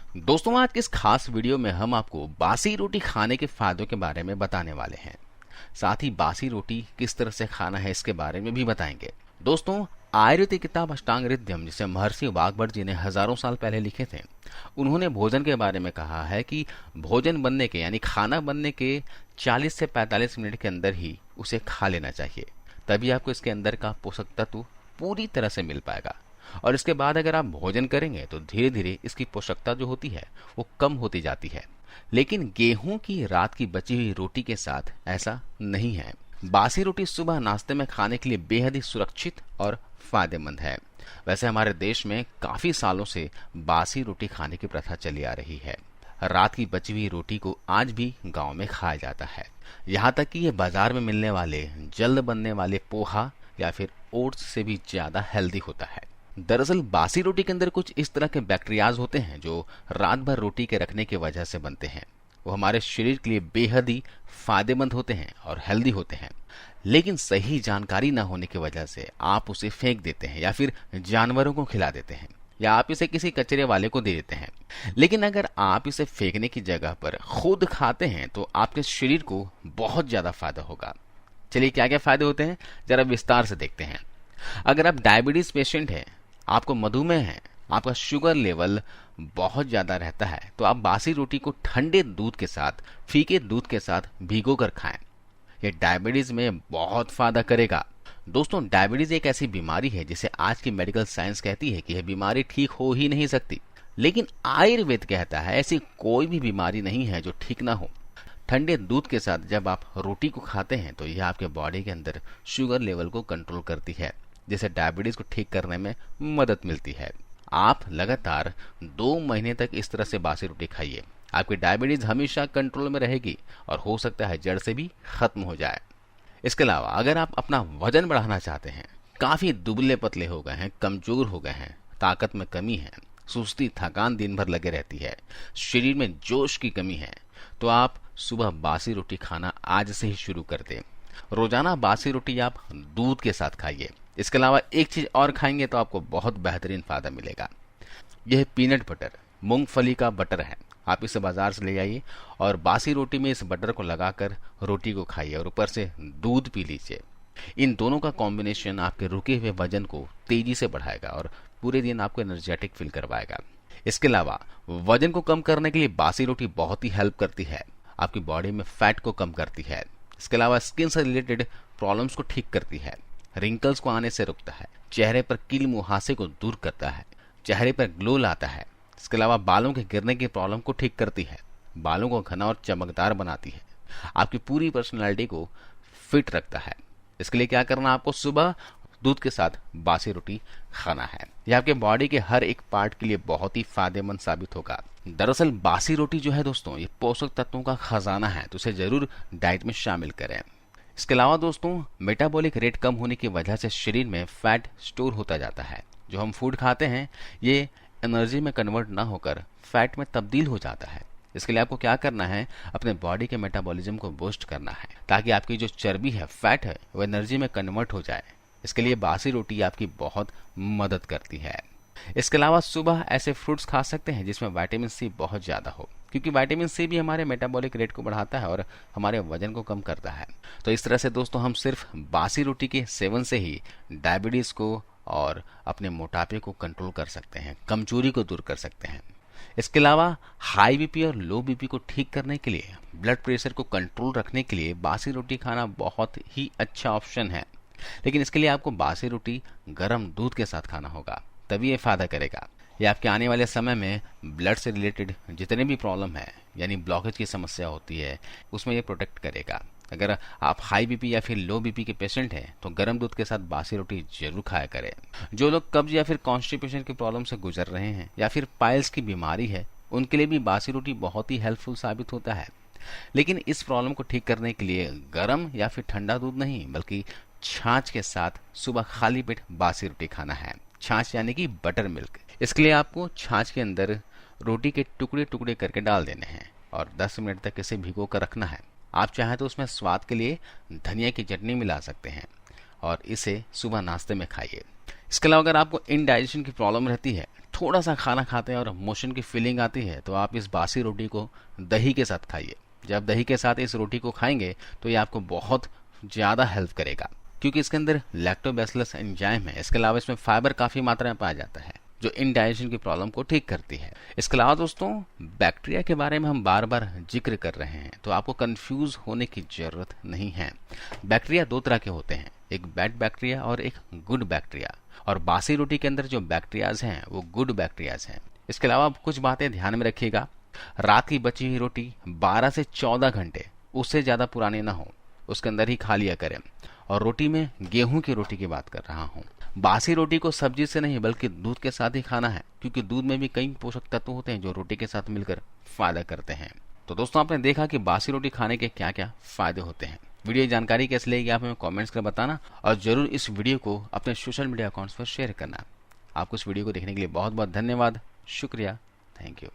दोस्तों, आज के इस खास वीडियो में हम आपको बासी रोटी खाने के फायदों के बारे में बताने वाले हैं। साथ ही बासी रोटी किस तरह से खाना है इसके बारे में भी बताएंगे। दोस्तों, आयुर्वेदिक किताब अष्टांग हृदयम, जिसे महर्षि वाग्भट जी ने हजारों साल पहले लिखे थे, उन्होंने भोजन के बारे में कहा है कि भोजन बनने के यानी खाना बनने के 40 से 45 मिनट के अंदर ही उसे खा लेना चाहिए। तभी आपको इसके अंदर का पोषक तत्व पूरी तरह से मिल पाएगा। और इसके बाद अगर आप भोजन करेंगे तो धीरे धीरे इसकी पोषकता जो होती है वो कम होती जाती है। लेकिन गेहूं की रात की बची हुई रोटी के साथ ऐसा नहीं है। बासी रोटी सुबह नाश्ते में खाने के लिए बेहद ही सुरक्षित और फायदेमंद है। वैसे हमारे देश में काफी सालों से बासी रोटी खाने की प्रथा चली आ रही है। रात की बची हुई रोटी को आज भी गांव में खाया जाता है। यहाँ तक कि ये बाजार में मिलने वाले जल्द बनने वाले पोहा या फिर ओट्स से भी ज्यादा हेल्दी होता है। दरअसल बासी रोटी के अंदर कुछ इस तरह के बैक्टीरियाज होते हैं जो रात भर रोटी के रखने की वजह से बनते हैं। वो हमारे शरीर के लिए बेहद ही फायदेमंद होते हैं और हेल्दी होते हैं। लेकिन सही जानकारी न होने की वजह से आप उसे फेंक देते हैं या फिर जानवरों को खिला देते हैं या आप इसे किसी कचरे वाले को दे देते हैं। लेकिन अगर आप इसे फेंकने की जगह पर खुद खाते हैं तो आपके शरीर को बहुत ज्यादा फायदा होगा। चलिए, क्या क्या फायदे होते हैं जरा विस्तार से देखते हैं। अगर आप डायबिटीज पेशेंट हैं, आपको मधुमेह है, आपका शुगर लेवल बहुत ज्यादा रहता है, तो आप बासी रोटी को ठंडे दूध के साथ, फीके दूध के साथ भिगो कर खाएं। यह डायबिटीज में बहुत फायदा करेगा। दोस्तों, डायबिटीज एक ऐसी बीमारी है जिसे आज की मेडिकल साइंस कहती है कि यह बीमारी ठीक हो ही नहीं सकती। लेकिन आयुर्वेद कहता है ऐसी कोई भी बीमारी नहीं है जो ठीक ना हो। ठंडे दूध के साथ जब आप रोटी को खाते हैं तो यह आपके बॉडी के अंदर शुगर लेवल को कंट्रोल करती है, जिससे डायबिटीज को ठीक करने में मदद मिलती है। आप लगातार 2 महीने तक इस तरह से बासी रोटी खाइए। आपकी डायबिटीज हमेशा कंट्रोल में रहेगी और हो सकता है जड़ से भी खत्म हो जाए। इसके अलावा अगर आप अपना वजन बढ़ाना चाहते हैं, काफी दुबले पतले हो गए हैं, कमजोर हो गए हैं, ताकत में कमी है, सुस्ती थकान दिन भर लगे रहती है, शरीर में जोश की कमी है, तो आप सुबह बासी रोटी खाना आज से ही शुरू कर दें। रोजाना बासी रोटी आप दूध के साथ खाइए। इसके अलावा एक चीज और खाएंगे तो आपको बहुत बेहतरीन फायदा मिलेगा। यह पीनट बटर, मूंगफली का बटर है। आप इसे बाजार से ले आइए और बासी रोटी में इस बटर को लगाकर रोटी को खाइए और ऊपर से दूध पी लीजिए। इन दोनों का कॉम्बिनेशन आपके रुके हुए वजन को तेजी से बढ़ाएगा और पूरे दिन आपको एनर्जेटिक फील करवाएगा। इसके अलावा वजन को कम करने के लिए बासी रोटी बहुत ही हेल्प करती है। आपकी बॉडी में फैट को कम करती है। इसके अलावा स्किन से रिलेटेड प्रॉब्लम्स को ठीक करती है, रिंकल्स को आने से रोकता है, चेहरे पर कील मुहासे को दूर करता है, चेहरे पर ग्लो लाता है। इसके अलावा बालों के गिरने की प्रॉब्लम को ठीक करती है, बालों को घना और चमकदार बनाती है, आपकी पूरी पर्सनालिटी को फिट रखता है। इसके लिए क्या करना, आपको सुबह दूध के साथ बासी रोटी खाना है। यह आपके बॉडी के हर एक पार्ट के लिए बहुत ही फायदेमंद साबित होगा। दरअसल बासी रोटी जो है दोस्तों, ये पोषक तत्वों का खजाना है, तो इसे जरूर डाइट में शामिल करें। इसके अलावा दोस्तों, मेटाबॉलिक रेट कम होने की वजह से शरीर में फैट स्टोर होता जाता है। जो हम फूड खाते हैं ये एनर्जी में कन्वर्ट ना होकर फैट में तब्दील हो जाता है। इसके लिए आपको क्या करना है, अपने बॉडी के मेटाबॉलिज्म को बूस्ट करना है ताकि आपकी जो चर्बी है, फैट है, वो एनर्जी में कन्वर्ट हो जाए। इसके लिए बासी रोटी आपकी बहुत मदद करती है। इसके अलावा सुबह ऐसे फ्रूट्स खा सकते हैं जिसमें विटामिन सी बहुत ज्यादा हो, क्योंकि विटामिन सी भी हमारे मेटाबॉलिक रेट को बढ़ाता है और हमारे वजन को कम करता है। तो इस तरह से दोस्तों, हम सिर्फ बासी रोटी के सेवन से ही डायबिटीज को और अपने मोटापे को कंट्रोल कर सकते हैं, कमजोरी को दूर कर सकते हैं। इसके अलावा हाई बीपी और लो बीपी को ठीक करने के लिए, ब्लड प्रेशर को कंट्रोल रखने के लिए बासी रोटी खाना बहुत ही अच्छा ऑप्शन है। लेकिन इसके लिए आपको बासी रोटी गर्म दूध के साथ खाना होगा, तभी ये फायदा करेगा। ये आपके आने वाले समय में ब्लड से रिलेटेड जितने भी प्रॉब्लम है, यानी ब्लॉकेज की समस्या होती है, उसमें ये प्रोटेक्ट करेगा। अगर आप हाई बीपी या फिर लो बीपी के पेशेंट हैं तो गर्म दूध के साथ बासी रोटी जरूर खाया करें। जो लोग कब्ज या फिर कॉन्स्टिपेशन की प्रॉब्लम से गुजर रहे हैं या फिर पाइल्स की बीमारी है, उनके लिए भी बासी रोटी बहुत ही हेल्पफुल साबित होता है। लेकिन इस प्रॉब्लम को ठीक करने के लिए गर्म या फिर ठंडा दूध नहीं, बल्कि छाछ के साथ सुबह खाली पेट बासी रोटी खाना है। छाछ यानी कि बटर मिल्क। इसके लिए आपको छाछ के अंदर रोटी के टुकड़े टुकड़े करके डाल देने हैं और 10 मिनट तक इसे भिगो कर रखना है। आप चाहें तो उसमें स्वाद के लिए धनिया की चटनी मिला सकते हैं और इसे सुबह नाश्ते में खाइए। इसके अलावा अगर आपको इनडाइजेशन की प्रॉब्लम रहती है, थोड़ा सा खाना खाते हैं और मोशन की फीलिंग आती है, तो आप इस बासी रोटी को दही के साथ खाइए। जब दही के साथ इस रोटी को खाएंगे तो ये आपको बहुत ज़्यादा हेल्प करेगा, क्योंकि इसके अंदर लैक्टोबैसिलस एंजाइम है। इसके अलावा इसमें फाइबर काफ़ी मात्रा में पाया जाता है जो इनडाइजेशन की प्रॉब्लम को ठीक करती है। इसके अलावा दोस्तों, बैक्टीरिया के बारे में हम बार बार जिक्र कर रहे हैं, तो आपको कंफ्यूज होने की जरूरत नहीं है। बैक्टीरिया दो तरह के होते हैं, एक बैड बैक्टीरिया और एक गुड बैक्टीरिया। और बासी रोटी के अंदर जो बैक्टीरियाज हैं वो गुड बैक्टीरियाज हैं। इसके अलावा आप कुछ बातें ध्यान में रखिएगा। रात की बची हुई रोटी 12 से 14 घंटे, उससे ज़्यादा पुरानी ना हो, उसके अंदर ही खा लिया करें। और रोटी में गेहूं की रोटी की बात कर रहा हूँ। बासी रोटी को सब्जी से नहीं बल्कि दूध के साथ ही खाना है, क्योंकि दूध में भी कई पोषक तत्व होते हैं जो रोटी के साथ मिलकर फायदा करते हैं। तो दोस्तों, आपने देखा कि बासी रोटी खाने के क्या क्या फायदे होते हैं। वीडियो की जानकारी कैसे लगेगी आप हमें कमेंट्स कर बताना, और जरूर इस वीडियो को अपने सोशल मीडिया अकाउंट्स पर शेयर करना। आपको इस वीडियो को देखने के लिए बहुत बहुत धन्यवाद, शुक्रिया, थैंक यू।